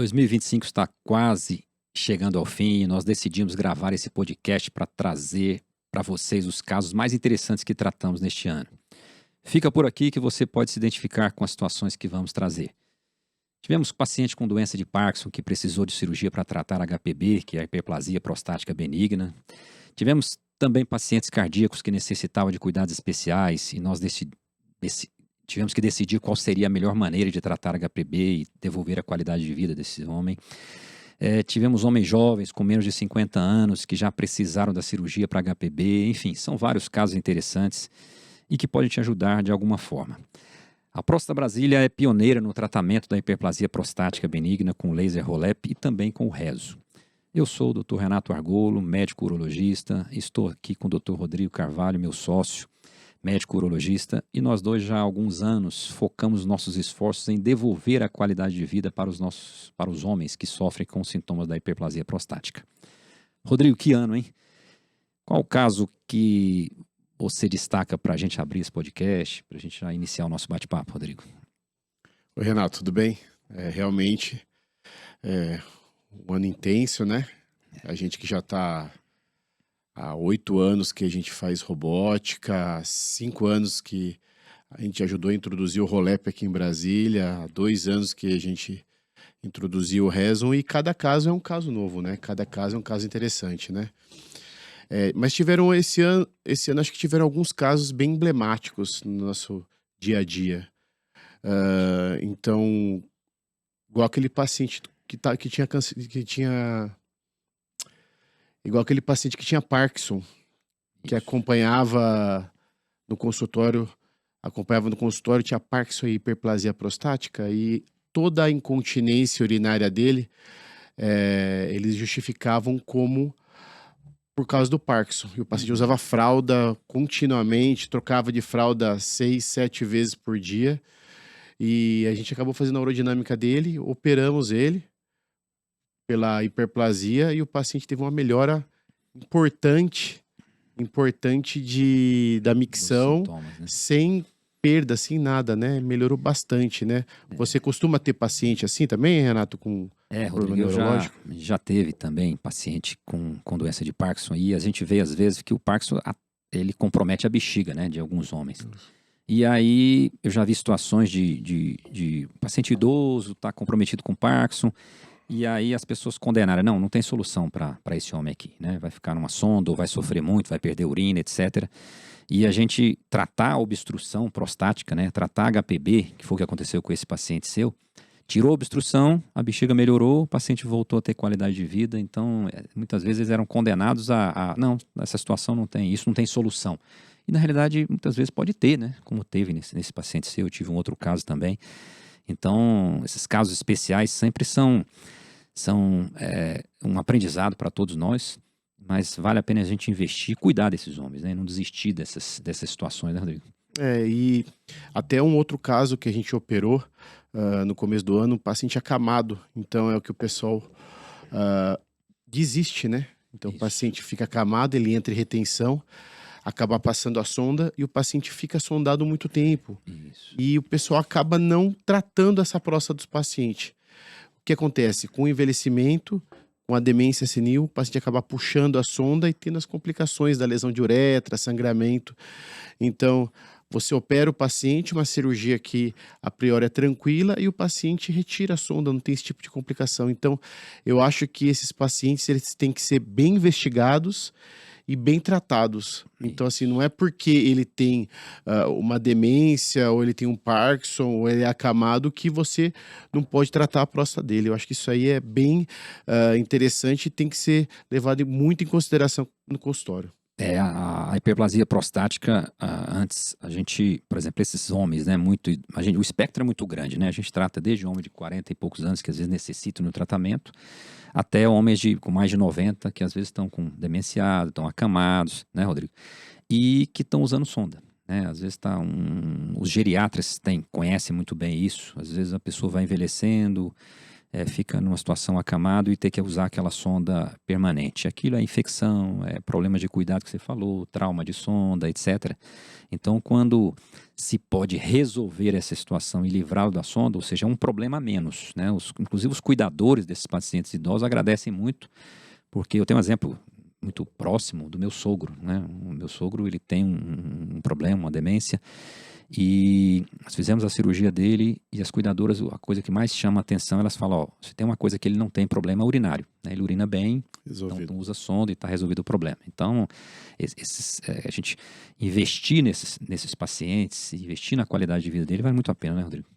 2025 está quase chegando ao fim e nós decidimos gravar esse podcast para trazer para vocês os casos mais interessantes que tratamos neste ano. Fica por aqui que você pode se identificar com as situações que vamos trazer. Tivemos paciente com doença de Parkinson que precisou de cirurgia para tratar HPB, que é a hiperplasia prostática benigna. Tivemos também pacientes cardíacos que necessitavam de cuidados especiais e nós tivemos que decidir qual seria a melhor maneira de tratar HPB e devolver a qualidade de vida desse homem. Tivemos homens jovens com menos de 50 anos que já precisaram da cirurgia para HPB. Enfim, são vários casos interessantes e que podem te ajudar de alguma forma. A Próstata Brasília é pioneira no tratamento da hiperplasia prostática benigna com laser Rolep e também com o rezo. Eu sou o Dr. Renato Argolo, médico urologista, estou aqui com o Dr. Rodrigo Carvalho, meu sócio, médico urologista, e nós dois já há alguns anos focamos nossos esforços em devolver a qualidade de vida para os homens que sofrem com sintomas da hiperplasia prostática. Rodrigo, que ano, hein? Qual o caso que você destaca para a gente abrir esse podcast, para a gente já iniciar o nosso bate-papo, Rodrigo? Oi, Renato, tudo bem? Realmente um ano intenso, né? A gente que já está há 8 anos que a gente faz robótica, há 5 anos que a gente ajudou a introduzir o Rolep aqui em Brasília, há 2 anos que a gente introduziu o Rezon, e cada caso é um caso novo, né? Cada caso é um caso interessante, né? Mas tiveram esse ano acho que tiveram alguns casos bem emblemáticos no nosso dia a dia. Então, igual aquele paciente igual aquele paciente que tinha Parkinson, que acompanhava no consultório, tinha Parkinson e hiperplasia prostática, e toda a incontinência urinária dele, eles justificavam como por causa do Parkinson. E o paciente usava fralda continuamente, trocava de fralda 6, 7 vezes por dia. E a gente acabou fazendo a urodinâmica dele, operamos ele pela hiperplasia e o paciente teve uma melhora importante da micção, Sintomas, né? sem perda, sem nada, né? Melhorou bastante, né? Você costuma ter paciente assim também, Renato, com Rodrigo, problema neurológico? já teve também paciente com doença de Parkinson e a gente vê às vezes que o Parkinson ele compromete a bexiga, né, de alguns homens. E aí eu já vi situações de paciente idoso tá comprometido com Parkinson e aí as pessoas condenaram, não tem solução para esse homem aqui, né? Vai ficar numa sonda ou vai sofrer muito, vai perder urina, etc. E a gente tratar a obstrução prostática, né, tratar HPB, que foi o que aconteceu com esse paciente seu, tirou a obstrução, a bexiga melhorou, o paciente voltou a ter qualidade de vida. Então, muitas vezes eles eram condenados não, essa situação isso não tem solução. E na realidade, muitas vezes pode ter, né? Como teve nesse paciente seu, eu tive um outro caso também. Então, esses casos especiais sempre são um aprendizado para todos nós, mas vale a pena a gente investir e cuidar desses homens, né? Não desistir dessas situações, né, Rodrigo? E até um outro caso que a gente operou no começo do ano, um paciente acamado. Então é o que o pessoal desiste, né? Então o paciente fica acamado, ele entra em retenção, acaba passando a sonda e o paciente fica sondado muito tempo. Isso. E o pessoal acaba não tratando essa próstata dos pacientes. O que acontece? Com o envelhecimento, com a demência senil, o paciente acaba puxando a sonda e tendo as complicações da lesão de uretra, sangramento. Então, você opera o paciente, uma cirurgia que a priori é tranquila, e o paciente retira a sonda, não tem esse tipo de complicação. Então, eu acho que esses pacientes eles têm que ser bem investigados e bem tratados. Então, assim, não é porque ele tem uma demência, ou ele tem um Parkinson, ou ele é acamado, que você não pode tratar a próstata dele. Eu acho que isso aí é bem interessante e tem que ser levado muito em consideração no consultório. A hiperplasia prostática, antes a gente, por exemplo, esses homens, né, o espectro é muito grande, né? A gente trata desde homem de 40 e poucos anos que às vezes necessitam de um tratamento, até homens com mais de 90 que às vezes estão com demenciado, estão acamados, né, Rodrigo? E que estão usando sonda, né? Às vezes os geriatras conhecem muito bem isso, às vezes a pessoa vai envelhecendo fica numa situação acamado e ter que usar aquela sonda permanente. Aquilo é infecção, é problema de cuidado que você falou, trauma de sonda, etc. Então, quando se pode resolver essa situação e livrá-lo da sonda, ou seja, é um problema a menos, né? Inclusive os cuidadores desses pacientes idosos agradecem muito, porque eu tenho um exemplo muito próximo do meu sogro, né? O meu sogro, ele tem um problema, uma demência, e nós fizemos a cirurgia dele e as cuidadoras, a coisa que mais chama a atenção, elas falam, se tem uma coisa que ele não tem problema é urinário, né? Ele urina bem, Resolvido. então usa sonda e está resolvido o problema. Então, a gente investir nesses pacientes, investir na qualidade de vida dele vale muito a pena, né, Rodrigo?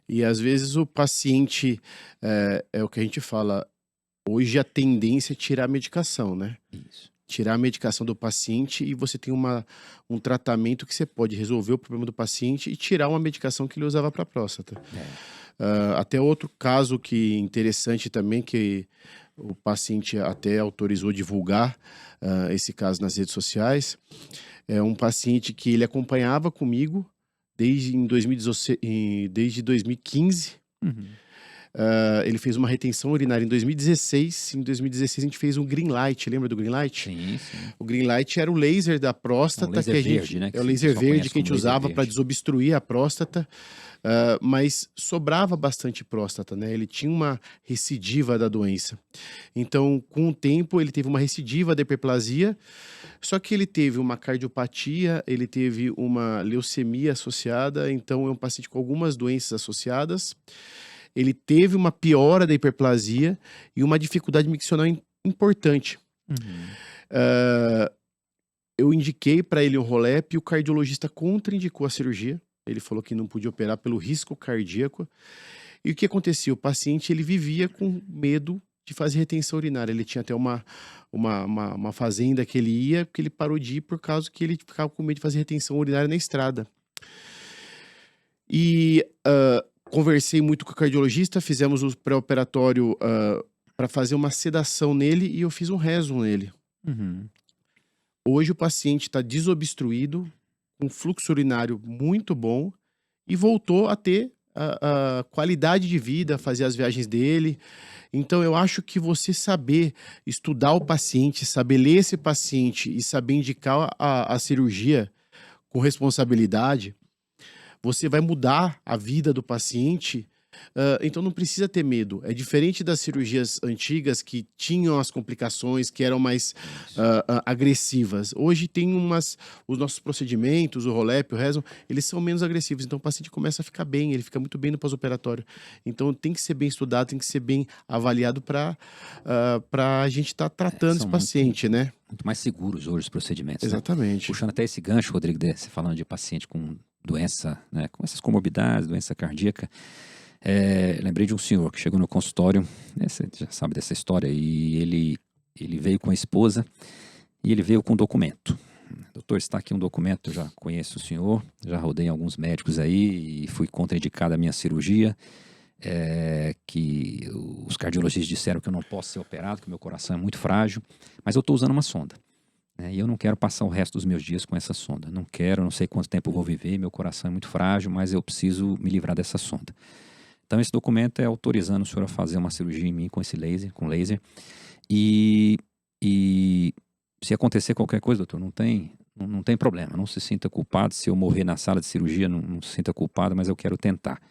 E às vezes o paciente, é o que a gente fala, hoje a tendência é tirar a medicação, né? Isso. Tirar a medicação do paciente e você tem um tratamento que você pode resolver o problema do paciente e tirar uma medicação que ele usava para a próstata. Até outro caso que interessante também, que o paciente até autorizou divulgar esse caso nas redes sociais, é um paciente que ele acompanhava comigo desde 2015. Uhum. Ele fez uma retenção urinária em 2016. Em 2016 a gente fez um Green Light, lembra do Green Light? Sim, sim. O Green Light era o laser da próstata, laser que a gente, verde, né, que é o o laser pessoal verde conhece que a gente como laser usava para verde. desobstruir a próstata, mas sobrava bastante próstata, né? Ele tinha uma recidiva da doença. Então, com o tempo, ele teve uma recidiva da hiperplasia, só que ele teve uma cardiopatia, ele teve uma leucemia associada, então é um paciente com algumas doenças associadas. Ele teve uma piora da hiperplasia e uma dificuldade miccional importante. Uhum. Eu indiquei para ele um Rolep e o cardiologista contraindicou a cirurgia. Ele falou que não podia operar pelo risco cardíaco. E o que acontecia? O paciente ele vivia com medo de fazer retenção urinária. Ele tinha até uma fazenda que ele ia, que ele parou de ir por causa que ele ficava com medo de fazer retenção urinária na estrada. E conversei muito com o cardiologista, fizemos o pré-operatório para fazer uma sedação nele e eu fiz um rezo nele. Uhum. Hoje o paciente está desobstruído, com fluxo urinário muito bom e voltou a ter a qualidade de vida, fazer as viagens dele. Então eu acho que você saber estudar o paciente, saber ler esse paciente e saber indicar a cirurgia com responsabilidade, você vai mudar a vida do paciente. Então não precisa ter medo. É diferente das cirurgias antigas que tinham as complicações, que eram mais agressivas. Hoje tem os nossos procedimentos, o Rolep, o Reson, eles são menos agressivos. Então o paciente começa a ficar bem, ele fica muito bem no pós-operatório. Então tem que ser bem estudado, tem que ser bem avaliado para a gente estar tratando esse paciente, né? Muito mais seguros hoje os procedimentos. Exatamente. Né? Puxando até esse gancho, Rodrigo, você falando de paciente com doença, né, com essas comorbidades, doença cardíaca. Lembrei de um senhor que chegou no consultório, você já sabe dessa história, e ele veio com a esposa e ele veio com um documento. Doutor, está aqui um documento, eu já conheço o senhor, já rodei em alguns médicos aí e fui contraindicada a minha cirurgia, que os cardiologistas disseram que eu não posso ser operado, que meu coração é muito frágil, mas eu estou usando uma sonda. E eu não quero passar o resto dos meus dias com essa sonda. Não sei quanto tempo eu vou viver, meu coração é muito frágil, mas eu preciso me livrar dessa sonda. Então, esse documento é autorizando o senhor a fazer uma cirurgia em mim com esse laser, E se acontecer qualquer coisa, doutor, não tem problema. Não se sinta culpado. Se eu morrer na sala de cirurgia, não se sinta culpado, mas eu quero tentar.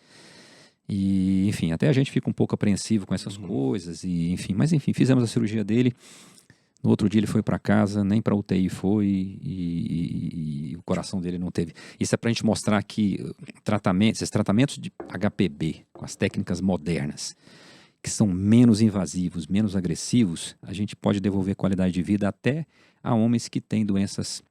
E, enfim, até a gente fica um pouco apreensivo com essas coisas. Mas, enfim, fizemos a cirurgia dele. No outro dia ele foi para casa, nem para UTI foi e o coração dele não teve. Isso é para a gente mostrar que esses tratamentos de HPB, com as técnicas modernas, que são menos invasivos, menos agressivos, a gente pode devolver qualidade de vida até a homens que têm doenças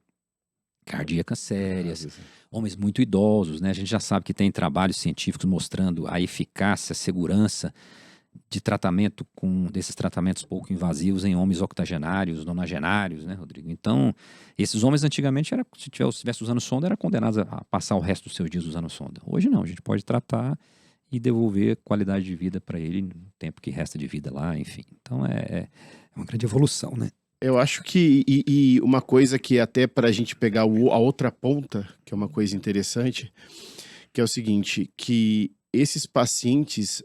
cardíacas sérias, homens muito idosos, né? A gente já sabe que tem trabalhos científicos mostrando a eficácia, a segurança de tratamento desses tratamentos pouco invasivos em homens octogenários, nonagenários, né, Rodrigo? Então, esses homens antigamente, se estivesse usando sonda, era condenado a passar o resto dos seus dias usando sonda. Hoje não, a gente pode tratar e devolver qualidade de vida para ele no tempo que resta de vida lá, enfim. Então, é uma grande evolução, né? Eu acho que, e uma coisa que até para a gente pegar a outra ponta, que é uma coisa interessante, que é o seguinte, que esses pacientes...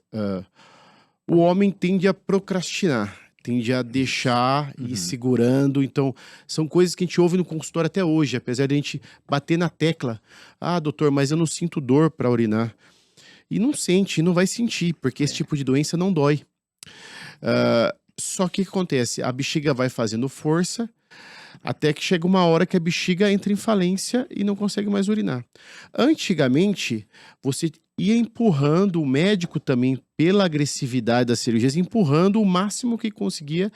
o homem tende a procrastinar, tende a deixar e ir segurando. Então, são coisas que a gente ouve no consultório até hoje, apesar de a gente bater na tecla. Ah, doutor, mas eu não sinto dor para urinar. E não sente, não vai sentir, porque esse tipo de doença não dói. Só que o que acontece? A bexiga vai fazendo força, até que chega uma hora que a bexiga entra em falência e não consegue mais urinar. Antigamente, você ia empurrando, o médico também, pela agressividade das cirurgias, empurrando o máximo que conseguia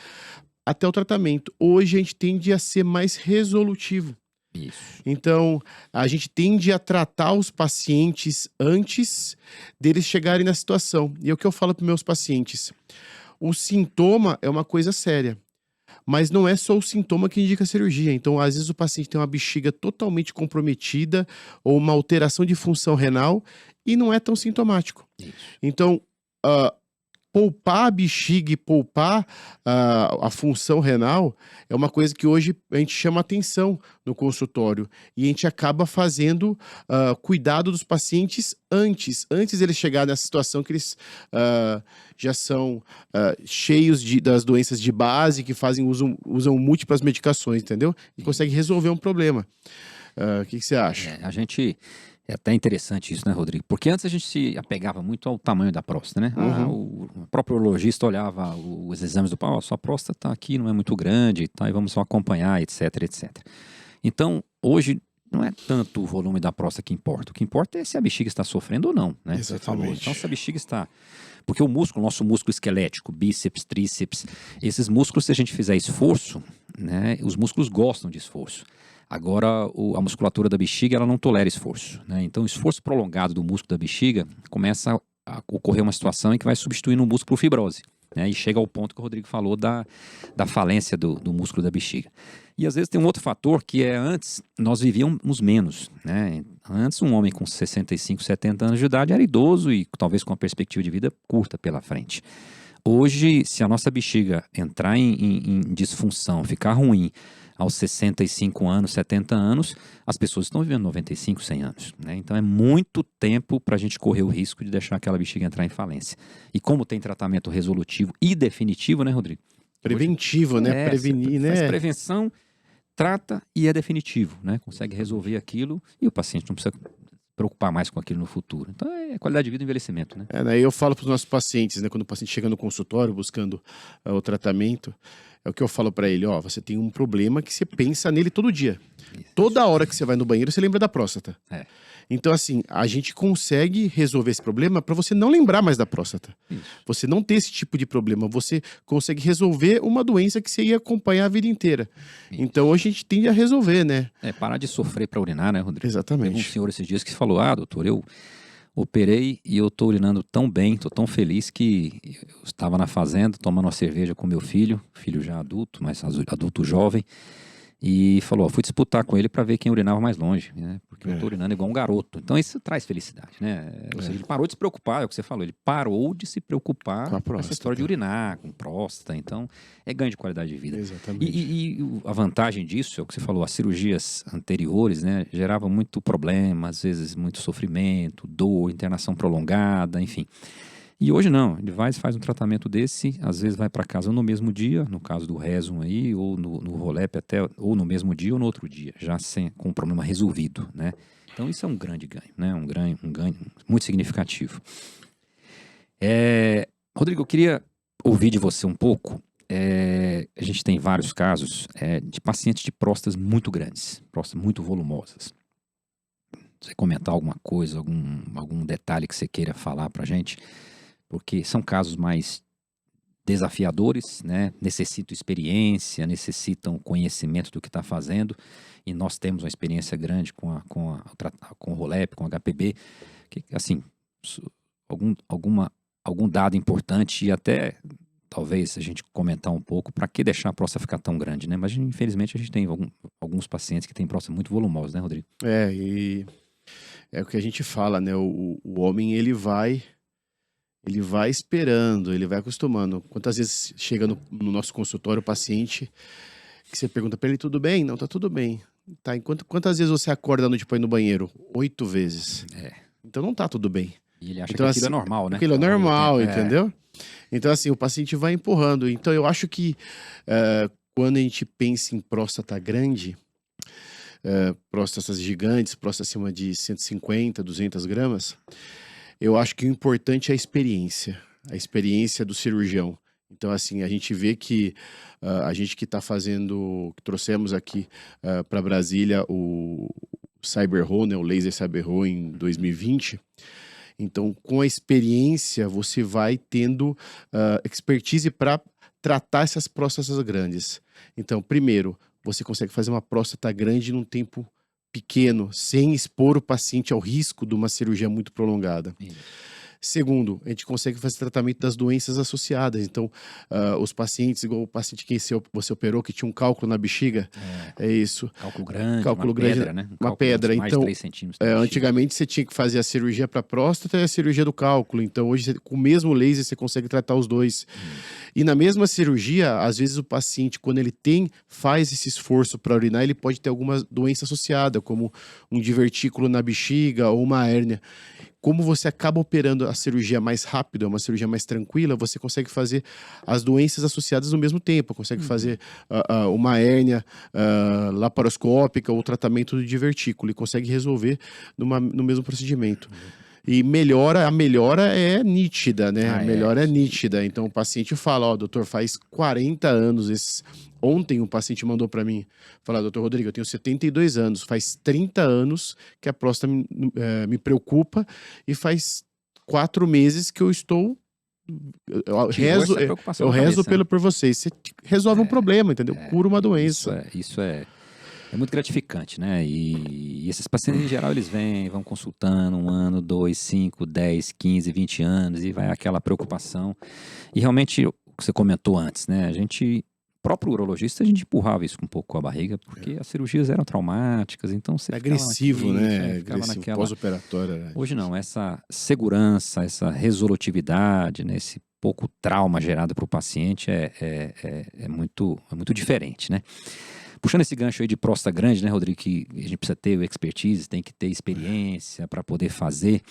até o tratamento. Hoje a gente tende a ser mais resolutivo. Isso. Então, a gente tende a tratar os pacientes antes deles chegarem na situação. E é o que eu falo para meus pacientes. O sintoma é uma coisa séria. Mas não é só o sintoma que indica a cirurgia. Então, às vezes, o paciente tem uma bexiga totalmente comprometida ou uma alteração de função renal e não é tão sintomático. Isso. Então, poupar a bexiga e poupar a função renal é uma coisa que hoje a gente chama atenção no consultório. E a gente acaba fazendo cuidado dos pacientes antes eles chegarem nessa situação que eles já são cheios das doenças de base, que usam múltiplas medicações, entendeu? E conseguem resolver um problema. O que você acha? É até interessante isso, né, Rodrigo? Porque antes a gente se apegava muito ao tamanho da próstata, né? O próprio urologista olhava os exames do pau, sua próstata tá aqui, não é muito grande, tá, e vamos só acompanhar, etc, etc. Então, hoje, não é tanto o volume da próstata que importa. O que importa é se a bexiga está sofrendo ou não, né? Exatamente. Então, se a bexiga está... Porque o músculo, nosso músculo esquelético, bíceps, tríceps, esses músculos, se a gente fizer esforço, né, os músculos gostam de esforço. Agora, a musculatura da bexiga, ela não tolera esforço, né? Então, o esforço prolongado do músculo da bexiga começa a ocorrer uma situação em que vai substituindo o músculo por fibrose, né? E chega ao ponto que o Rodrigo falou da falência do músculo da bexiga. E, às vezes, tem um outro fator que é antes, nós vivíamos menos, né? Antes, um homem com 65, 70 anos de idade era idoso e talvez com uma perspectiva de vida curta pela frente. Hoje, se a nossa bexiga entrar em disfunção, ficar ruim, aos 65 anos, 70 anos, as pessoas estão vivendo 95, 100 anos, né? Então é muito tempo para a gente correr o risco de deixar aquela bexiga entrar em falência. E como tem tratamento resolutivo e definitivo, né, Rodrigo? Preventivo, né? Prevenir, né? Faz prevenção, trata e é definitivo, né? Consegue resolver aquilo e o paciente não precisa preocupar mais com aquilo no futuro. Então é qualidade de vida e envelhecimento, né? Né, eu falo para os nossos pacientes, né? Quando o paciente chega no consultório buscando o tratamento, é o que eu falo para ele, ó, você tem um problema que você pensa nele todo dia. Isso. Toda hora que você vai no banheiro, você lembra da próstata. É. Então, assim, a gente consegue resolver esse problema para você não lembrar mais da próstata. Isso. Você não ter esse tipo de problema. Você consegue resolver uma doença que você ia acompanhar a vida inteira. Isso. Então, hoje a gente tende a resolver, né? Parar de sofrer para urinar, né, Rodrigo? Exatamente. Teve um senhor esses dias que falou, doutor, eu operei e eu tô urinando tão bem, tô tão feliz que eu estava na fazenda tomando uma cerveja com meu filho já adulto, mas adulto jovem, e falou, fui disputar com ele para ver quem urinava mais longe, né? Porque eu tô urinando igual um garoto. Então isso traz felicidade, né? Ou seja, ele parou de se preocupar, é o que você falou, ele parou de se preocupar com essa história de urinar, com próstata, então é ganho de qualidade de vida. Exatamente. E a vantagem disso, é o que você falou, as cirurgias anteriores, né, geravam muito problema, às vezes muito sofrimento, dor, internação prolongada, enfim. E hoje não, ele faz um tratamento desse, às vezes vai para casa no mesmo dia, no caso do Rezum aí, ou no Rolep até, ou no mesmo dia ou no outro dia, já com o problema resolvido, né? Então isso é um grande ganho, né? Um ganho muito significativo. Rodrigo, eu queria ouvir de você um pouco, a gente tem vários casos de pacientes de próstatas muito grandes, próstatas muito volumosas. Você comentar alguma coisa, algum detalhe que você queira falar pra gente? Porque são casos mais desafiadores, né? Necessitam experiência, necessitam conhecimento do que está fazendo, e nós temos uma experiência grande com o Rolep, com o HPB, que, assim, algum dado importante e até talvez a gente comentar um pouco para que deixar a próstata ficar tão grande, né? Mas infelizmente a gente tem alguns pacientes que têm próstata muito volumosa, né, Rodrigo? E é o que a gente fala, né? O homem, ele vai esperando, ele vai acostumando. Quantas vezes chega no nosso consultório o paciente que você pergunta pra ele, tudo bem? Não, tá tudo bem. Tá, quantas vezes você acorda à noite pra ir no banheiro? 8 vezes. Então não tá tudo bem. E ele acha então, que aquilo é normal, né? Aquilo é normal, entendeu? Então, assim, o paciente vai empurrando. Então, eu acho que quando a gente pensa em próstata grande, próstatas gigantes, próstata acima de 150, 200 gramas, eu acho que o importante é a experiência do cirurgião. Então, assim, a gente vê que a gente que está fazendo, que trouxemos aqui para Brasília o CyberHole, né, o laser CyberHole em 2020. Então, com a experiência, você vai tendo expertise para tratar essas próstatas grandes. Então, primeiro, você consegue fazer uma próstata grande num tempo pequeno, sem expor o paciente ao risco de uma cirurgia muito prolongada. Segundo, a gente consegue fazer tratamento das doenças associadas. Então, os pacientes, igual o paciente que você operou, que tinha um cálculo na bexiga, é isso. Cálculo grande, Cálculo uma grande, pedra, né? uma pedra. Mais Então, de 3 centímetros na bexiga. antigamente você tinha que fazer a cirurgia para próstata e a cirurgia do cálculo. Então, hoje, com o mesmo laser, você consegue tratar os dois. E na mesma cirurgia, às vezes o paciente, quando ele faz esse esforço para urinar, ele pode ter alguma doença associada, como um divertículo na bexiga ou uma hérnia. Como você acaba operando a cirurgia mais rápido, é uma cirurgia mais tranquila, você consegue fazer as doenças associadas no mesmo tempo. Consegue fazer uma hérnia laparoscópica ou tratamento de divertículo e consegue resolver no mesmo procedimento. E a melhora é nítida, né? A melhora é nítida. Então o paciente fala, ó, doutor, faz 40 anos Ontem um paciente mandou para mim, falar, doutor Rodrigo, eu tenho 72 anos, faz 30 anos que a próstata me preocupa e faz 4 meses que eu estou... Eu rezo por vocês. Você resolve um problema, entendeu? Cura uma doença. Isso é muito gratificante, né? E esses pacientes, em geral, eles vão consultando 1 ano, 2, 5, 10, 15, 20 anos e vai aquela preocupação. E realmente, o que você comentou antes, né? O próprio urologista, a gente empurrava isso um pouco com a barriga, porque as cirurgias eram traumáticas, então você agressivo, né? Agressivo, pós-operatória. Né? Hoje não, essa segurança, essa resolutividade, né? Esse pouco trauma gerado para o paciente é muito diferente, né? Puxando esse gancho aí de próstata grande, né, Rodrigo, que a gente precisa ter expertise, tem que ter experiência para poder fazer.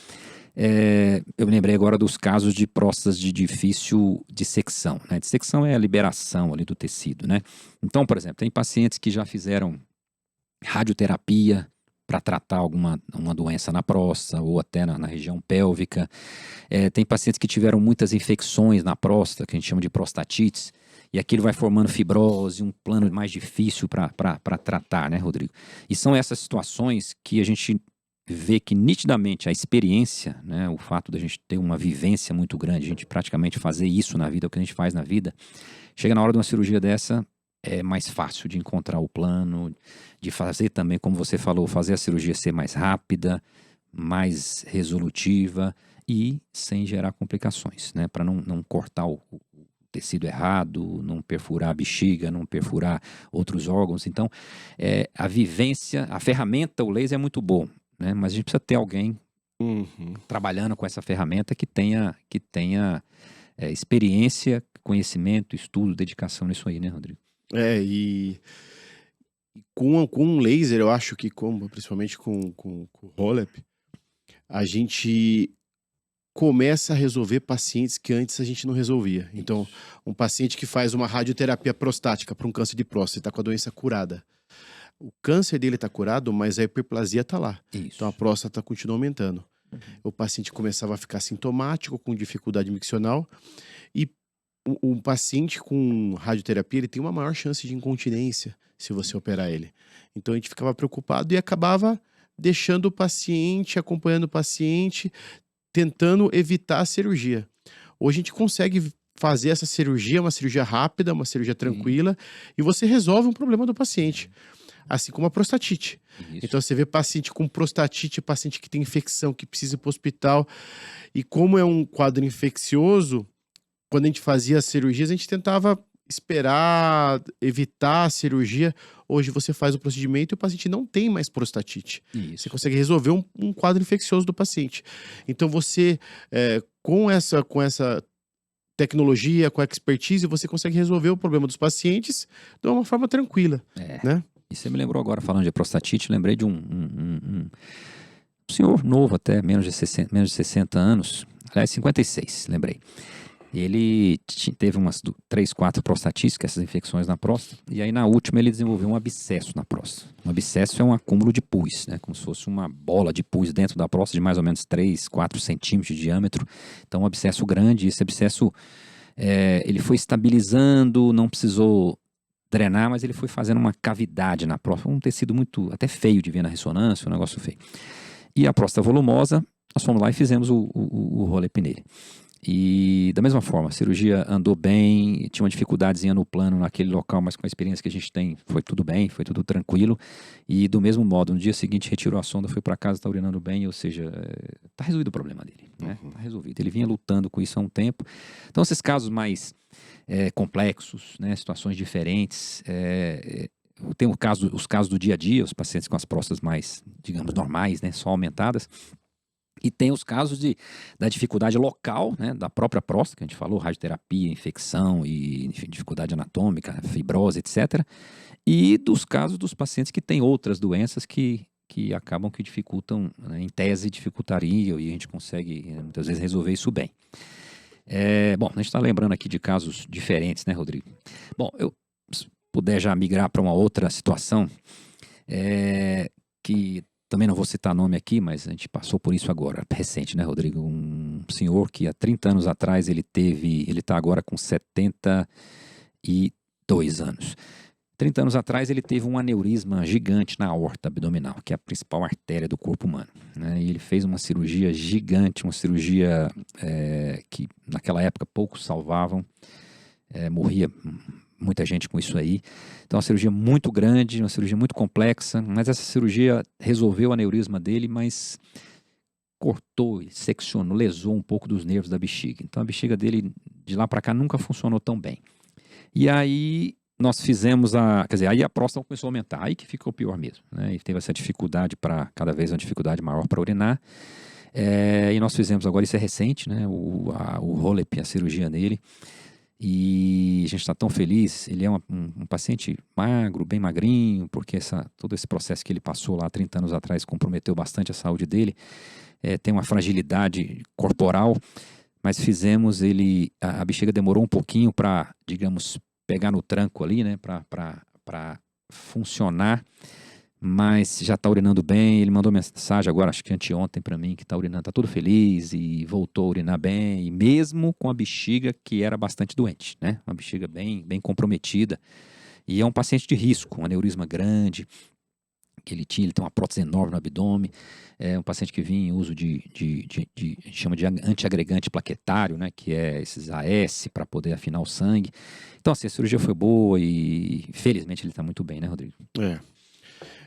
Eu me lembrei agora dos casos de próstatas de difícil dissecção, né? Dissecção é a liberação ali do tecido, né? Então, por exemplo, tem pacientes que já fizeram radioterapia para tratar uma doença na próstata ou até na região pélvica. Tem pacientes que tiveram muitas infecções na próstata, que a gente chama de prostatites, e aquilo vai formando fibrose, um plano mais difícil para tratar, né, Rodrigo? E são essas situações que a gente vê que nitidamente a experiência, né, o fato da gente ter uma vivência muito grande, a gente praticamente fazer isso na vida, o que a gente faz na vida, chega na hora de uma cirurgia dessa, é mais fácil de encontrar o plano, de fazer também, como você falou, fazer a cirurgia ser mais rápida, mais resolutiva e sem gerar complicações, né, para não cortar o tecido errado, não perfurar a bexiga, não perfurar outros órgãos. Então, a vivência, a ferramenta, o laser é muito bom, né? Mas a gente precisa ter alguém trabalhando com essa ferramenta que tenha experiência, conhecimento, estudo, dedicação nisso aí, né, Rodrigo? E com um laser, eu acho que, principalmente com o Rolep, a gente começa a resolver pacientes que antes a gente não resolvia. Então, um paciente que faz uma radioterapia prostática para um câncer de próstata, está com a doença curada. O câncer dele está curado, mas a hiperplasia está lá. Então, a próstata continua aumentando. O paciente começava a ficar sintomático, com dificuldade miccional, e um paciente com radioterapia, ele tem uma maior chance de incontinência se você operar ele. Então, a gente ficava preocupado e acabava deixando o paciente, acompanhando o paciente, tentando evitar a cirurgia. Hoje a gente consegue fazer essa cirurgia, uma cirurgia rápida, uma cirurgia tranquila, e você resolve um problema do paciente. Assim como a prostatite. Então você vê paciente com prostatite, paciente que tem infecção, que precisa ir para o hospital. E como é um quadro infeccioso, quando a gente fazia as cirurgias, a gente tentava esperar, evitar a cirurgia. Hoje você faz o procedimento e o paciente não tem mais prostatite. Você consegue resolver um quadro infeccioso do paciente. Então você, com essa tecnologia, com a expertise, você consegue resolver o problema dos pacientes de uma forma tranquila, né? E você me lembrou agora, falando de prostatite, lembrei de um senhor novo até, menos de 60 anos, aliás, 56, lembrei. Ele teve umas 3, 4 prostatites, que é essas infecções na próstata, e aí na última ele desenvolveu um abscesso na próstata. Um abscesso é um acúmulo de pus, né? Como se fosse uma bola de pus dentro da próstata de mais ou menos 3, 4 centímetros de diâmetro. Então um abscesso grande, esse abscesso ele foi estabilizando, não precisou drenar, mas ele foi fazendo uma cavidade na próstata, um tecido muito, até feio de ver na ressonância, um negócio feio. E a próstata volumosa, nós fomos lá e fizemos o roll-up nele. E da mesma forma, a cirurgia andou bem, tinha uma dificuldadezinha no plano naquele local, mas com a experiência que a gente tem, foi tudo bem, foi tudo tranquilo. E do mesmo modo, no dia seguinte retirou a sonda, foi para casa, está urinando bem, ou seja, está resolvido o problema dele, né? Tá resolvido. Ele vinha lutando com isso há um tempo. Então esses casos mais complexos, né, situações diferentes, tem os casos do dia a dia, os pacientes com as próstatas mais, digamos, normais, né, só aumentadas. E tem os casos da dificuldade local, né, da própria próstata, que a gente falou, radioterapia, infecção e enfim, dificuldade anatômica, fibrose, etc. E dos casos dos pacientes que têm outras doenças que acabam que dificultam, né, em tese dificultariam, e a gente consegue muitas vezes resolver isso bem. Bom, a gente está lembrando aqui de casos diferentes, né, Rodrigo? Bom, se puder já migrar para uma outra situação, que também não vou citar nome aqui, mas a gente passou por isso agora, recente, né, Rodrigo? Um senhor que há 30 anos atrás ele está agora com 72 anos. 30 anos atrás ele teve um aneurisma gigante na aorta abdominal, que é a principal artéria do corpo humano, né? E ele fez uma cirurgia gigante, uma cirurgia que naquela época poucos salvavam, morria muita gente com isso aí. Então, uma cirurgia muito grande, uma cirurgia muito complexa, mas essa cirurgia resolveu o aneurisma dele, mas cortou, seccionou, lesou um pouco dos nervos da bexiga. Então, a bexiga dele, de lá para cá, nunca funcionou tão bem. E aí, nós fizemos aí a próstata começou a aumentar, aí que ficou pior mesmo, né? E teve essa dificuldade cada vez uma dificuldade maior para urinar. E nós fizemos agora, isso é recente, né? O roll-up, a cirurgia dele. E a gente está tão feliz, ele é um paciente magro, bem magrinho, porque todo esse processo que ele passou lá 30 anos atrás comprometeu bastante a saúde dele, tem uma fragilidade corporal, mas fizemos a bexiga demorou um pouquinho para, digamos, pegar no tranco ali, né, para funcionar, mas já está urinando bem. Ele mandou mensagem agora, acho que anteontem para mim, que está urinando, está todo feliz e voltou a urinar bem, e mesmo com a bexiga que era bastante doente, né? Uma bexiga bem, bem comprometida. E é um paciente de risco, um aneurisma grande que ele tem uma prótese enorme no abdômen, é um paciente que vinha em uso a gente chama de antiagregante plaquetário, né, que é esses AS para poder afinar o sangue. Então, assim, a cirurgia foi boa e felizmente ele está muito bem, né, Rodrigo?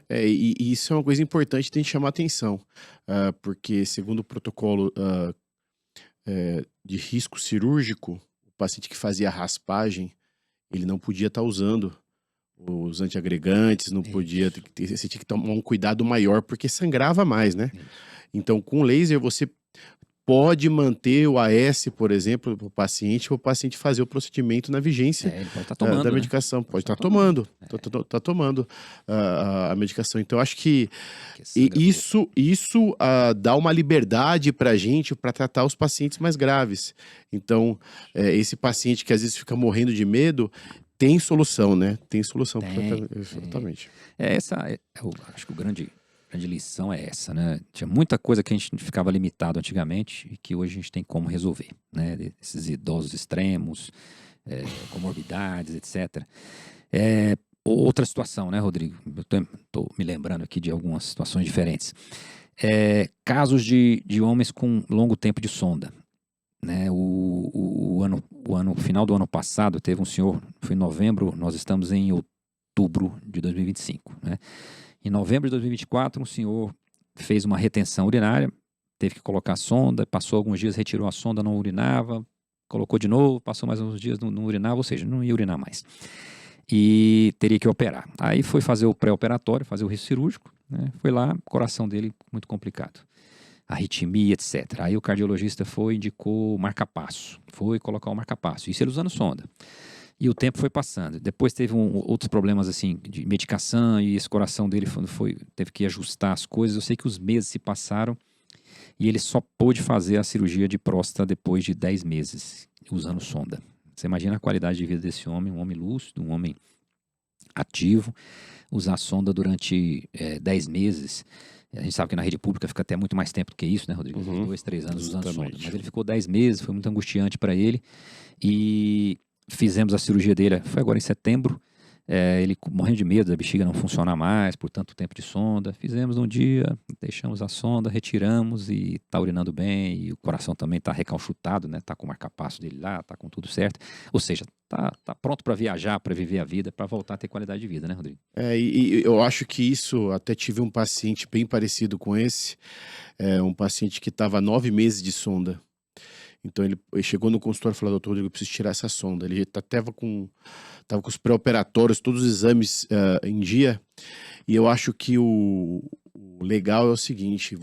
E isso é uma coisa importante, tem que chamar atenção, porque segundo o protocolo de risco cirúrgico, o paciente que fazia a raspagem, ele não podia estar usando os antiagregantes, não podia, você tinha que tomar um cuidado maior, porque sangrava mais, né? Então, com laser, você pode manter o AS, por exemplo, para o paciente fazer o procedimento na vigência ele pode estar tomando, da medicação. Né? Pode estar tomando. Está tomando a medicação. Então, acho que isso dá uma liberdade para a gente para tratar os pacientes mais graves. Então, esse paciente que às vezes fica morrendo de medo, tem solução, né? Tem solução. Exatamente. Eu acho que a grande lição é essa, né? Tinha muita coisa que a gente ficava limitado antigamente e que hoje a gente tem como resolver, né? Esses idosos extremos, comorbidades, etc. Outra situação, né, Rodrigo? Eu estou me lembrando aqui de algumas situações diferentes. Casos de homens com longo tempo de sonda. Né, final do ano passado, teve um senhor, foi em novembro, nós estamos em outubro de 2025. Né? Em novembro de 2024, um senhor fez uma retenção urinária, teve que colocar a sonda, passou alguns dias, retirou a sonda, não urinava, colocou de novo, passou mais uns dias, não urinava, ou seja, não ia urinar mais. E teria que operar. Aí foi fazer o pré-operatório, fazer o risco cirúrgico, né? Foi lá, coração dele muito complicado. Arritmia, etc. Aí o cardiologista indicou o marca-passo. Foi colocar o marca-passo. Isso ele usando sonda. E o tempo foi passando. Depois teve outros problemas assim de medicação e esse coração dele teve que ajustar as coisas. Eu sei que os meses se passaram e ele só pôde fazer a cirurgia de próstata depois de 10 meses usando sonda. Você imagina a qualidade de vida desse homem, um homem lúcido, um homem ativo, usar sonda durante 10 meses. A gente sabe que na rede pública fica até muito mais tempo do que isso, né, Rodrigo? 2, 3 anos usando sonda. Exatamente. Mas ele ficou 10 meses, foi muito angustiante para ele. E fizemos a cirurgia dele, foi agora em setembro. Ele morrendo de medo da bexiga não funcionar mais por tanto tempo de sonda. Fizemos num dia, deixamos a sonda, retiramos e tá urinando bem. E o coração também tá recalchutado, né? Tá com o marca-passo dele lá, tá com tudo certo. Ou seja, tá pronto para viajar, para viver a vida, para voltar a ter qualidade de vida, né, Rodrigo? E eu acho que isso, até tive um paciente bem parecido com esse, um paciente que estava 9 meses de sonda. Então ele chegou no consultório e falou: doutor Rodrigo, eu preciso tirar essa sonda. Ele tava com os pré-operatórios, todos os exames em dia. E eu acho que o legal é o seguinte: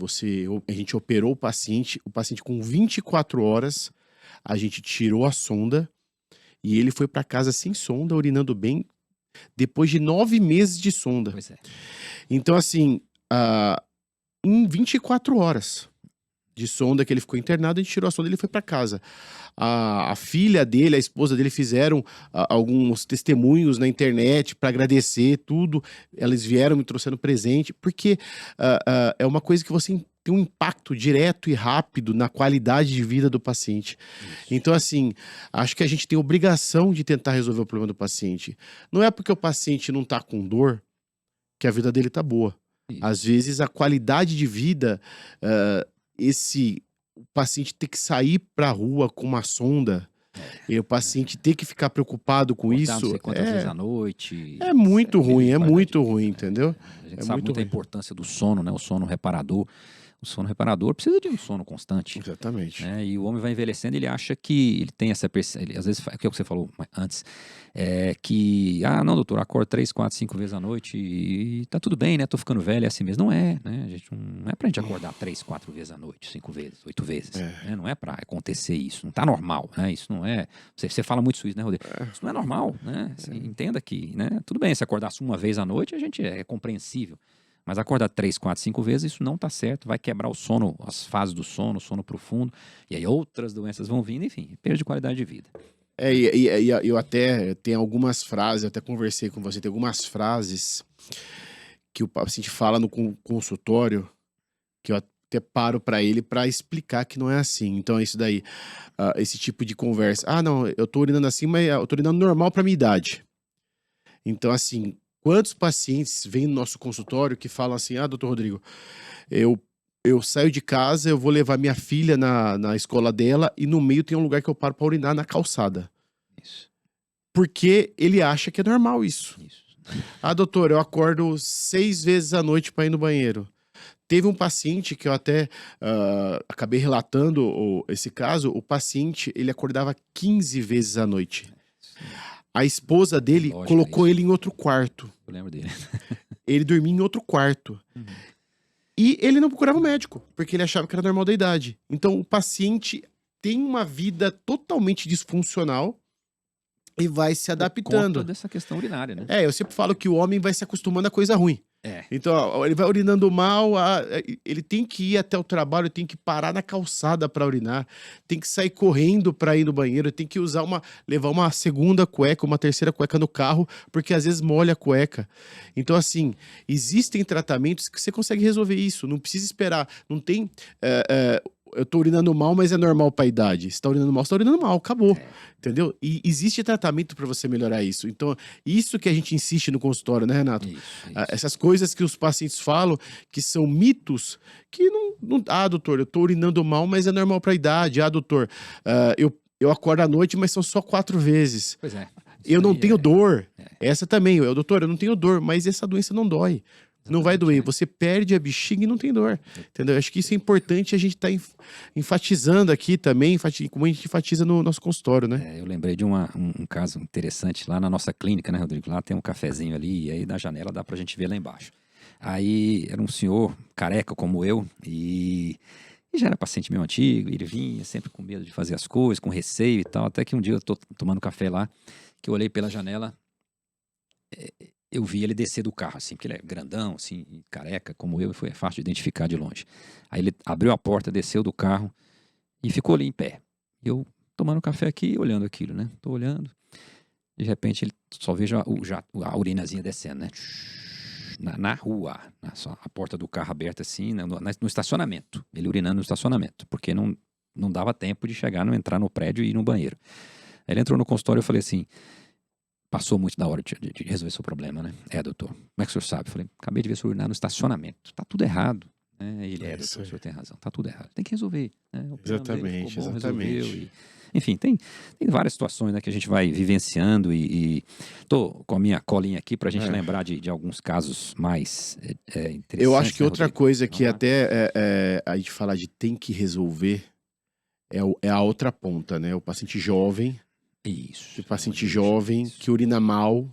a gente operou o paciente com 24 horas, a gente tirou a sonda e ele foi para casa sem sonda, urinando bem, depois de 9 meses de sonda. Pois é. Então, assim, em 24 horas de sonda que ele ficou internado, a gente tirou a sonda e ele foi para casa. A filha dele, a esposa dele fizeram alguns testemunhos na internet para agradecer tudo. Eles vieram me trouxeram presente, porque é uma coisa que você tem um impacto direto e rápido na qualidade de vida do paciente. Isso. Então, assim, acho que a gente tem obrigação de tentar resolver o problema do paciente. Não é porque o paciente não tá com dor que a vida dele tá boa. Isso. Às vezes a qualidade de vida, o paciente ter que sair para a rua com uma sonda, e o paciente ter que ficar preocupado com Acordar não isso, sei quantas vezes à noite. é muito ruim, perda de é qualidade muito de vida, ruim, né? entendeu? A gente É sabe muito muito a ruim. importância do sono, né? O sono reparador. O sono reparador precisa de um sono constante. Exatamente. Né? E o homem vai envelhecendo, ele acha que ele tem essa percepção. Às vezes, o que você falou antes, não, doutor, acordo 3, 4, 5 vezes à noite e tá tudo bem, né? Tô ficando velho, é assim mesmo. Não é, né? Não é pra gente acordar 3, 4 vezes à noite, 5 vezes, 8 vezes. Né? Não é pra acontecer isso, não tá normal, né? Isso não é. Você fala muito isso, né, Rodrigo? Isso não é normal, né? Você entenda que, né? Tudo bem, se acordasse uma vez à noite, a gente é compreensível. Mas acordar 3, 4, 5 vezes, isso não está certo, vai quebrar o sono, as fases do sono, o sono profundo, e aí outras doenças vão vindo, enfim, perda de qualidade de vida. E eu até tenho algumas frases, eu até conversei com você, tem algumas frases que o paciente fala no consultório, que eu até paro para ele para explicar que não é assim. Então é isso daí, esse tipo de conversa. Não, eu tô urinando assim, mas eu tô urinando normal para minha idade. Então, assim, quantos pacientes vêm no nosso consultório que falam assim: doutor Rodrigo, eu saio de casa, eu vou levar minha filha na escola dela e no meio tem um lugar que eu paro para urinar na calçada. Isso. Porque ele acha que é normal isso. Isso. Doutor, eu acordo 6 vezes à noite para ir no banheiro. Teve um paciente que eu até acabei relatando esse caso. O paciente, ele acordava 15 vezes à noite. A esposa dele colocou ele em outro quarto. Eu lembro dele. Ele dormia em outro quarto. Uhum. E ele não procurava um médico, porque ele achava que era normal da idade. Então, o paciente tem uma vida totalmente disfuncional e vai se adaptando. Por conta dessa questão urinária, né? Eu sempre falo que o homem vai se acostumando a coisa ruim. Então, ele vai urinando mal, ele tem que ir até o trabalho, tem que parar na calçada para urinar, tem que sair correndo para ir no banheiro, tem que levar uma segunda cueca, uma terceira cueca no carro, porque às vezes molha a cueca. Então, assim, existem tratamentos que você consegue resolver isso, não precisa esperar, não tem... eu tô urinando mal, mas é normal pra idade. Se tá urinando mal, você tá urinando mal, acabou. Entendeu? E existe tratamento pra você melhorar isso. Então, isso que a gente insiste no consultório, né, Renato? Isso. Essas coisas que os pacientes falam, que são mitos, que não... doutor, eu tô urinando mal, mas é normal pra idade. Doutor, eu acordo à noite, mas são só 4 vezes. Pois é. Eu não tenho dor. Essa também. Doutor, eu não tenho dor, mas essa doença não dói. Não vai doer, você perde a bexiga e não tem dor, entendeu? Acho que isso é importante a gente tá enfatizando aqui também, como a gente enfatiza no nosso consultório, né? Eu lembrei de um caso interessante lá na nossa clínica, né, Rodrigo? Lá tem um cafezinho ali, e aí na janela dá pra gente ver lá embaixo. Aí era um senhor careca como eu, e já era paciente meu antigo, ele vinha sempre com medo de fazer as coisas, com receio e tal, até que um dia eu tô tomando café lá, que eu olhei pela janela, eu vi ele descer do carro, assim, porque ele é grandão, assim, careca, como eu, e foi fácil de identificar de longe. Aí ele abriu a porta, desceu do carro e ficou ali em pé. Eu tomando café aqui, olhando aquilo, né? Tô olhando. De repente, ele só vejo a urinazinha descendo, né? Na rua, a porta do carro aberta assim, no estacionamento. Ele urinando no estacionamento, porque não dava tempo de chegar, não entrar no prédio e ir no banheiro. Aí ele entrou no consultório e eu falei assim, passou muito da hora de resolver seu problema, né? Doutor, como é que o senhor sabe? Eu falei, acabei de ver o senhor urinar no estacionamento. Tá tudo errado. Ele doutor, o senhor tem razão, tá tudo errado. Tem que resolver. Né? Exatamente, exatamente. Enfim, tem várias situações, né, que a gente vai vivenciando e tô com a minha colinha aqui pra gente lembrar de alguns casos mais interessantes. Eu acho que outra Rodrigo? coisa que até a gente falar de tem que resolver é a outra ponta, né? O paciente jovem. Isso. O paciente jovem que urina mal,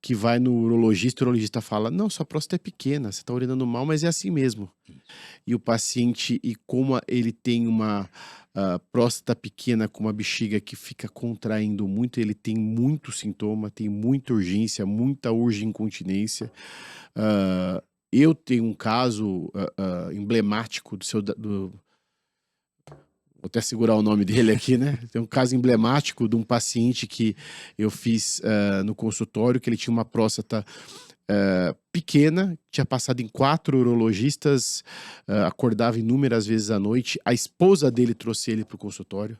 que vai no urologista, o urologista fala, não, sua próstata é pequena, você tá urinando mal, mas é assim mesmo. Isso. E o paciente, e como ele tem uma próstata pequena com uma bexiga que fica contraindo muito, ele tem muito sintoma, tem muita urgência, muita incontinência. Eu tenho um caso emblemático vou até segurar o nome dele aqui, né? Tem um caso emblemático de um paciente que eu fiz no consultório, que ele tinha uma próstata pequena, tinha passado em 4 urologistas, acordava inúmeras vezes à noite. A esposa dele trouxe ele para o consultório,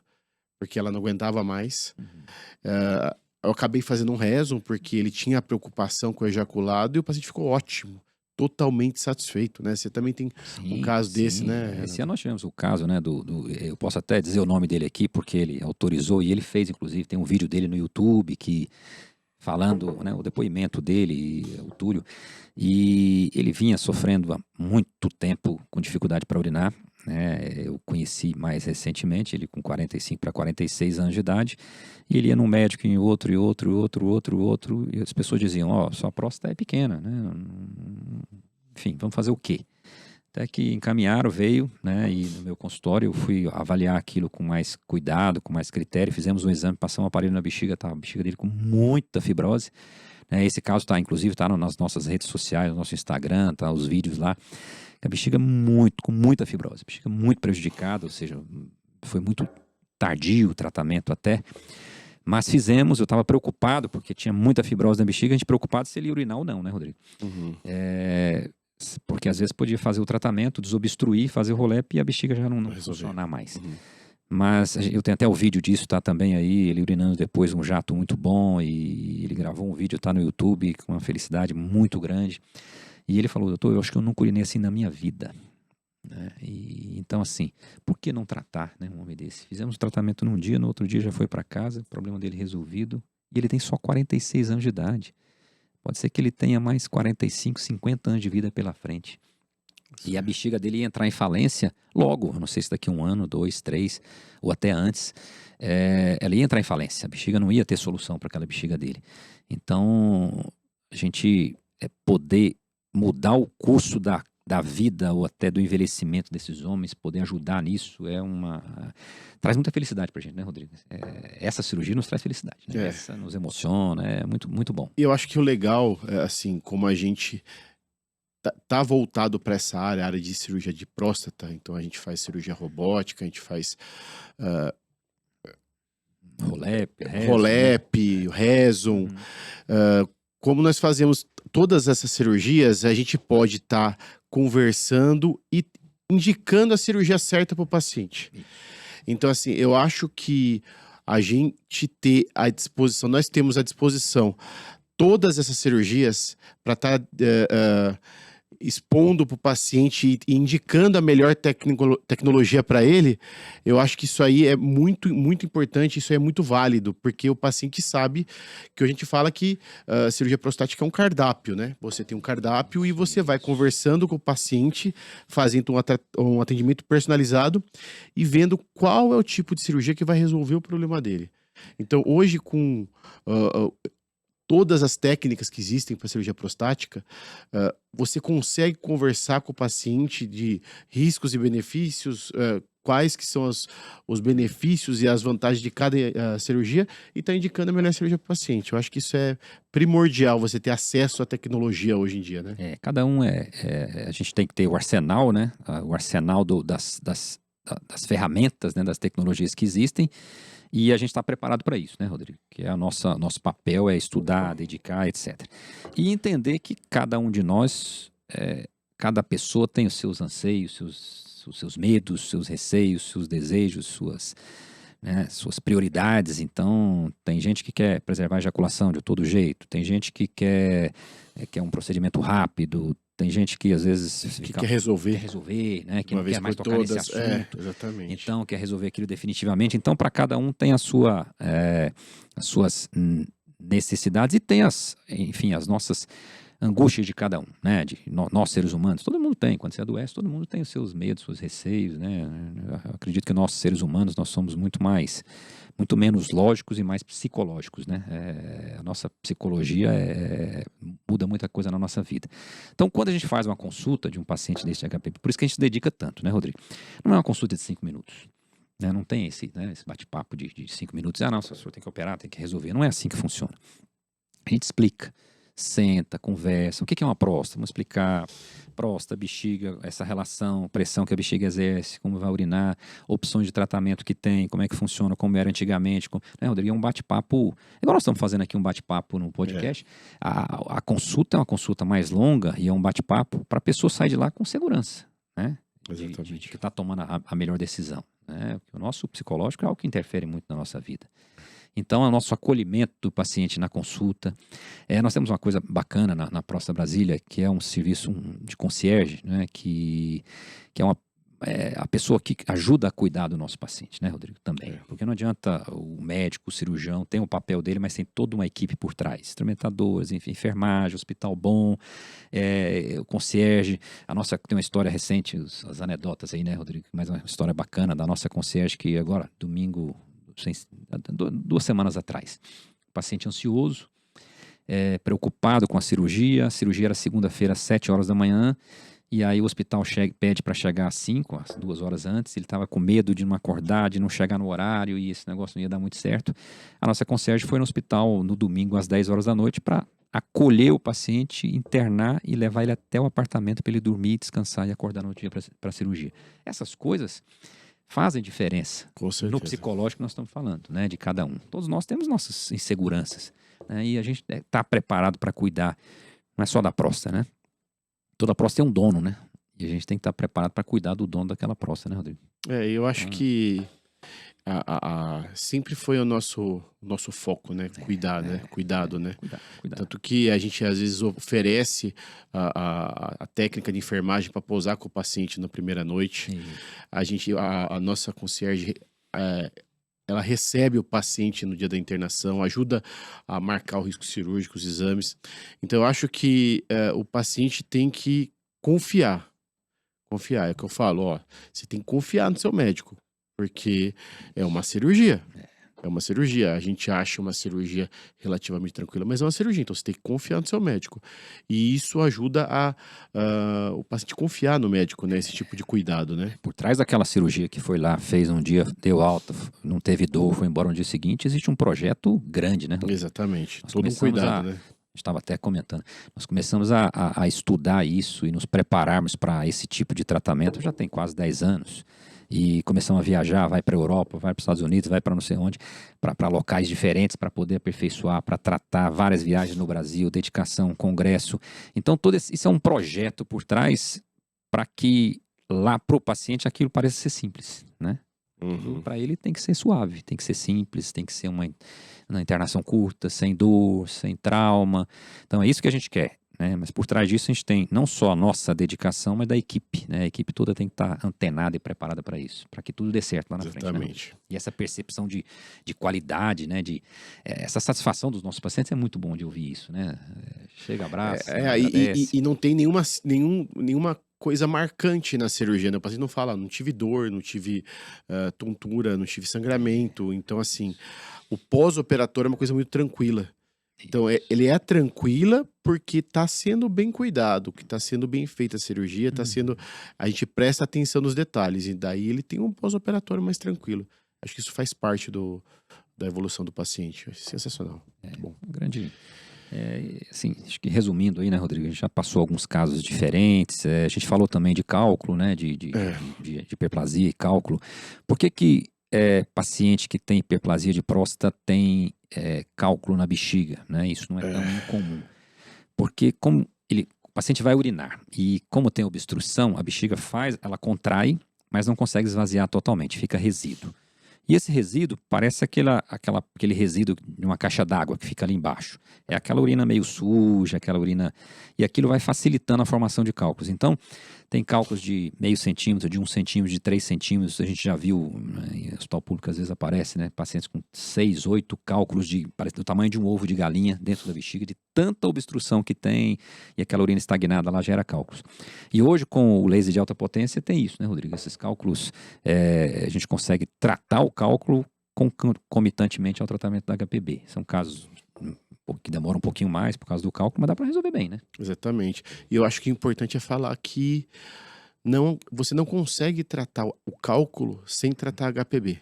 porque ela não aguentava mais. Eu acabei fazendo um rezo, porque ele tinha preocupação com o ejaculado, e o paciente ficou ótimo. Totalmente satisfeito, né? Você também tem um caso desse, né? Esse ano nós tivemos o caso, né, eu posso até dizer o nome dele aqui, porque ele autorizou e ele fez, inclusive, tem um vídeo dele no YouTube falando, né, o depoimento dele, o Túlio, e ele vinha sofrendo há muito tempo com dificuldade para urinar, né? Eu conheci mais recentemente, ele com 45 para 46 anos de idade, e ele ia num médico em outro, e as pessoas diziam, sua próstata é pequena, né? Enfim, vamos fazer o quê? Até que encaminharam, veio, né? E no meu consultório eu fui avaliar aquilo com mais cuidado, com mais critério, fizemos um exame, passamos um aparelho na bexiga, tá? A bexiga dele com muita fibrose. Né? Esse caso inclusive está nas nossas redes sociais, no nosso Instagram, tá? Os vídeos lá. A bexiga com muita fibrose, a bexiga muito prejudicada, ou seja, foi muito tardio o tratamento até. Mas fizemos, eu estava preocupado, porque tinha muita fibrose na bexiga, a gente preocupado se ele ia urinar ou não, né, Rodrigo? Uhum. Porque às vezes podia fazer o tratamento, desobstruir, fazer o rolep e a bexiga já não funcionar mais. Uhum. Mas eu tenho até o vídeo disso, tá também aí, ele urinando depois um jato muito bom, e ele gravou um vídeo, tá no YouTube, com uma felicidade muito grande. E ele falou, doutor, eu acho que eu nunca urinei assim na minha vida. Né? Então, assim, por que não tratar, né, um homem desse? Fizemos o tratamento num dia, no outro dia já foi para casa, o problema dele resolvido, e ele tem só 46 anos de idade. Pode ser que ele tenha mais 45, 50 anos de vida pela frente. Sim. E a bexiga dele ia entrar em falência logo, não sei se daqui a 1 ano, 2, 3, ou até antes, ela ia entrar em falência, a bexiga não ia ter solução para aquela bexiga dele. Então, a gente poder mudar o curso da vida ou até do envelhecimento desses homens, poder ajudar nisso, traz muita felicidade pra gente, né, Rodrigo? Essa cirurgia nos traz felicidade, né? Essa nos emociona, é muito, muito bom. E eu acho que o legal, assim, como a gente tá voltado para essa área de cirurgia de próstata, então a gente faz cirurgia robótica, a gente faz rolep, Rezum. Como nós fazemos todas essas cirurgias, a gente pode estar conversando e indicando a cirurgia certa para o paciente. Então, assim, eu acho que a gente ter à disposição, nós temos à disposição todas essas cirurgias para estar expondo para o paciente e indicando a melhor tecnologia para ele. Eu acho que isso aí é muito, muito importante, isso aí é muito válido, porque o paciente sabe que a gente fala que a cirurgia prostática é um cardápio, né? Você tem um cardápio e você vai conversando com o paciente, fazendo um atendimento personalizado e vendo qual é o tipo de cirurgia que vai resolver o problema dele. Então, hoje, com todas as técnicas que existem para cirurgia prostática, você consegue conversar com o paciente de riscos e benefícios, quais que são os benefícios e as vantagens de cada cirurgia, e está indicando a melhor cirurgia para o paciente. Eu acho que isso é primordial, você ter acesso à tecnologia hoje em dia, né? Cada um a gente tem que ter o arsenal, né? O arsenal das das ferramentas, né, das tecnologias que existem, e a gente está preparado para isso, né, Rodrigo? Que é nosso papel é estudar, dedicar, etc. E entender que cada um de nós, cada pessoa tem os seus anseios, os seus medos, seus receios, seus desejos, suas prioridades. Então, tem gente que quer preservar a ejaculação de todo jeito, tem gente que quer um procedimento rápido, tem gente que às vezes Que quer resolver, né? Que uma não vez quer mais por tocar nesse todas. assunto. Exatamente. Então, quer resolver aquilo definitivamente. Então, para cada um tem as suas necessidades e tem enfim, as nossas angústias de cada um, né? Nós seres humanos, todo mundo tem. Quando você adoece, todo mundo tem os seus medos, seus receios, né? Eu acredito que nós seres humanos, nós somos muito menos lógicos e mais psicológicos, né? A nossa psicologia muda muita coisa na nossa vida. Então, quando a gente faz uma consulta de um paciente desse HPP, por isso que a gente se dedica tanto, né, Rodrigo? Não é uma consulta de 5 minutos. Né? Não tem esse bate-papo de 5 minutos. Não, o senhor tem que operar, tem que resolver. Não é assim que funciona. A gente explica. Senta, conversa. O que é uma próstata? Vamos explicar. Próstata, bexiga, essa relação, pressão que a bexiga exerce, como vai urinar, opções de tratamento que tem, como é que funciona, como era antigamente. Né, Rodrigo? É um bate-papo. Igual nós estamos fazendo aqui um bate-papo no podcast. A consulta é uma consulta mais longa e é um bate-papo para a pessoa sair de lá com segurança, né? De que está tomando a melhor decisão. Né? O nosso psicológico é algo que interfere muito na nossa vida. Então, é o nosso acolhimento do paciente na consulta. Nós temos uma coisa bacana na Próstata Brasília, que é um serviço de concierge, né? Que é a pessoa que ajuda a cuidar do nosso paciente, né, Rodrigo? Também. Porque não adianta o médico, o cirurgião, tem o papel dele, mas tem toda uma equipe por trás. Instrumentadores, enfim, enfermagem, hospital bom, o concierge. A nossa tem uma história recente, as anedotas aí, né, Rodrigo? Mas uma história bacana da nossa concierge que agora, domingo, 2 semanas atrás. Paciente ansioso, preocupado com a cirurgia era segunda-feira às 7 horas da manhã, e aí o hospital pede para chegar às 5, às 2 horas antes, ele estava com medo de não acordar, de não chegar no horário, e esse negócio não ia dar muito certo. A nossa concierge foi no hospital no domingo às 10 horas da noite para acolher o paciente, internar e levar ele até o apartamento para ele dormir, descansar e acordar no dia para a cirurgia. Essas coisas fazem diferença no psicológico que nós estamos falando, né, de cada um. Todos nós temos nossas inseguranças, né, e a gente está preparado para cuidar, não é só da próstata, né? Toda próstata tem um dono, né? E a gente tem que estar preparado para cuidar do dono daquela próstata, né, Rodrigo? Eu acho que sempre foi o nosso foco, né? Cuidar, né? Cuidado, né? Cuidar. Tanto que a gente às vezes oferece a técnica de enfermagem para pousar com o paciente na primeira noite. A nossa concierge, ela recebe o paciente no dia da internação, ajuda a marcar o risco cirúrgico, os exames. Então eu acho que o paciente tem que confiar. Confiar, é o que eu falo, você tem que confiar no seu médico, porque é uma cirurgia. É uma cirurgia. A gente acha uma cirurgia relativamente tranquila, mas é uma cirurgia. Então você tem que confiar no seu médico. E isso ajuda o paciente confiar no médico, né? Esse tipo de cuidado, né? Por trás daquela cirurgia que foi lá, fez um dia, deu alta, não teve dor, foi embora no dia seguinte, existe um projeto grande, né? Exatamente. Todo um cuidado, né? Estava até comentando, nós começamos a estudar isso e nos prepararmos para esse tipo de tratamento já tem quase 10 anos. E começamos a viajar, vai para a Europa, vai para os Estados Unidos, vai para não sei onde, para locais diferentes, para poder aperfeiçoar, para tratar, várias viagens no Brasil, dedicação, congresso. Então, isso é um projeto por trás para que lá para o paciente aquilo pareça ser simples, né? Para ele tem que ser suave, tem que ser simples, tem que ser uma internação curta, sem dor, sem trauma. Então é isso que a gente quer, né? Mas por trás disso a gente tem não só a nossa dedicação, mas da equipe, né? A equipe toda tem que estar antenada e preparada para isso, para que tudo dê certo lá na frente. Né? E essa percepção de qualidade, né? Essa satisfação dos nossos pacientes é muito bom de ouvir isso, né? Chega, abraça, agradece. E não tem nenhuma coisa marcante na cirurgia, né? O paciente não fala, não tive dor, não tive tontura, não tive sangramento. Então, assim, o pós-operatório é uma coisa muito tranquila. Então, ele é tranquila porque está sendo bem cuidado, que está sendo bem feita a cirurgia, a gente presta atenção nos detalhes, e daí ele tem um pós-operatório mais tranquilo. Acho que isso faz parte da evolução do paciente. É sensacional. Muito bom. Assim, acho que resumindo aí, né, Rodrigo, a gente já passou alguns casos diferentes, a gente falou também de cálculo, né, de hiperplasia e cálculo. Por que paciente que tem hiperplasia de próstata tem cálculo na bexiga, né? Isso não é tão incomum. Porque como o paciente vai urinar e como tem obstrução, a bexiga ela contrai, mas não consegue esvaziar totalmente, fica resíduo. E esse resíduo parece aquele resíduo de uma caixa d'água que fica ali embaixo. É aquela urina meio suja, aquela urina... E aquilo vai facilitando a formação de cálculos. Então, tem cálculos de meio centímetro, de 1 centímetro, de 3 centímetros. A gente já viu, né, em hospital público às vezes aparece, né, pacientes com 6, 8 cálculos do tamanho de um ovo de galinha dentro da bexiga, de tanta obstrução que tem, e aquela urina estagnada lá gera cálculos. E hoje, com o laser de alta potência, tem isso, né, Rodrigo? Esses cálculos, a gente consegue tratar o cálculo concomitantemente ao tratamento da HPB. São casos que demoram um pouquinho mais por causa do cálculo, mas dá para resolver bem, né? Exatamente. E eu acho que o importante é falar que você não consegue tratar o cálculo sem tratar HPB.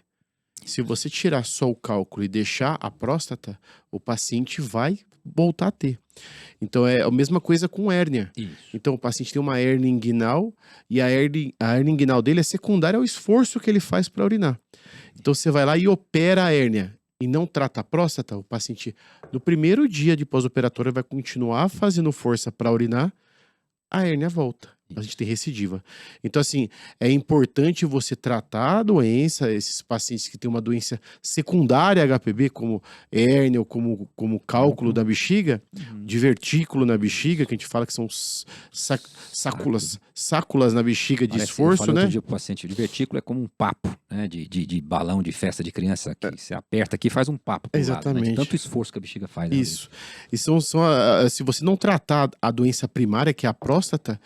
Se você tirar só o cálculo e deixar a próstata, o paciente vai voltar a ter. Então é a mesma coisa com hérnia. Isso. Então o paciente tem uma hérnia inguinal e a hérnia inguinal dele é secundária ao esforço que ele faz para urinar. Então você vai lá e opera a hérnia e não trata a próstata, o paciente no primeiro dia de pós-operatório vai continuar fazendo força para urinar, a hérnia volta. A gente tem recidiva. Então, assim, é importante você tratar a doença, esses pacientes que têm uma doença secundária HPB, como hérnia ou como cálculo da bexiga, divertículo na bexiga, que a gente fala que são sáculas na bexiga de esforço, eu né? outro dia pro paciente, o divertículo é como um papo, né, de balão de festa de criança, que você aperta aqui e faz um papo pro lado, né, de tanto esforço que a bexiga faz. Isso. E se você não tratar a doença primária, que é a próstata,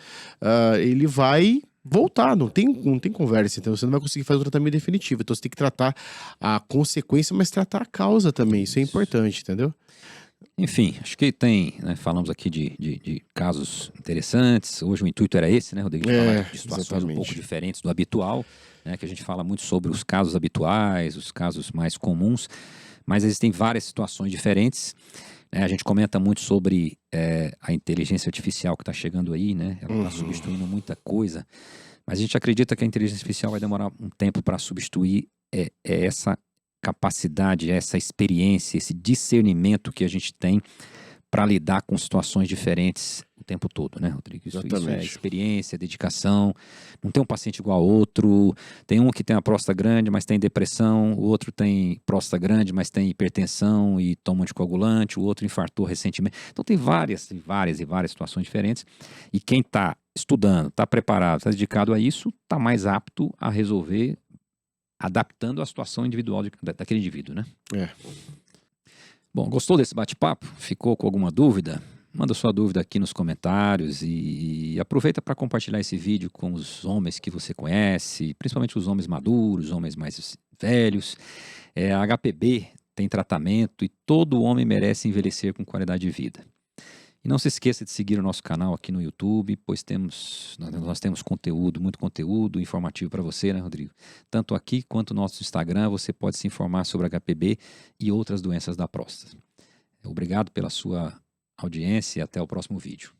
ele vai voltar, não tem conversa, então você não vai conseguir fazer o tratamento definitivo. Então você tem que tratar a consequência, mas tratar a causa também. Isso é importante, entendeu? Enfim, acho que falamos aqui de casos interessantes. Hoje o intuito era esse, né, Rodrigo? De falar de situações um pouco diferentes do habitual, né, que a gente fala muito sobre os casos habituais, os casos mais comuns, mas existem várias situações diferentes. A gente comenta muito sobre a inteligência artificial que está chegando aí, né? Ela está substituindo muita coisa, mas a gente acredita que a inteligência artificial vai demorar um tempo para substituir essa capacidade, essa experiência, esse discernimento que a gente tem para lidar com situações diferentes o tempo todo, né, Rodrigo? Isso é experiência, dedicação. Não tem um paciente igual ao outro. Tem um que tem a próstata grande, mas tem depressão. O outro tem próstata grande, mas tem hipertensão e toma anticoagulante. O outro infartou recentemente. Então tem várias situações diferentes. E quem está estudando, está preparado, está dedicado a isso, está mais apto a resolver adaptando a situação individual daquele indivíduo, né? Bom, gostou desse bate-papo? Ficou com alguma dúvida? Manda sua dúvida aqui nos comentários e aproveita para compartilhar esse vídeo com os homens que você conhece, principalmente os homens maduros, os homens mais velhos. A HPB tem tratamento e todo homem merece envelhecer com qualidade de vida. E não se esqueça de seguir o nosso canal aqui no YouTube, pois nós temos conteúdo, muito conteúdo informativo para você, né, Rodrigo? Tanto aqui quanto no nosso Instagram, você pode se informar sobre HPB e outras doenças da próstata. Obrigado pela sua audiência e até o próximo vídeo.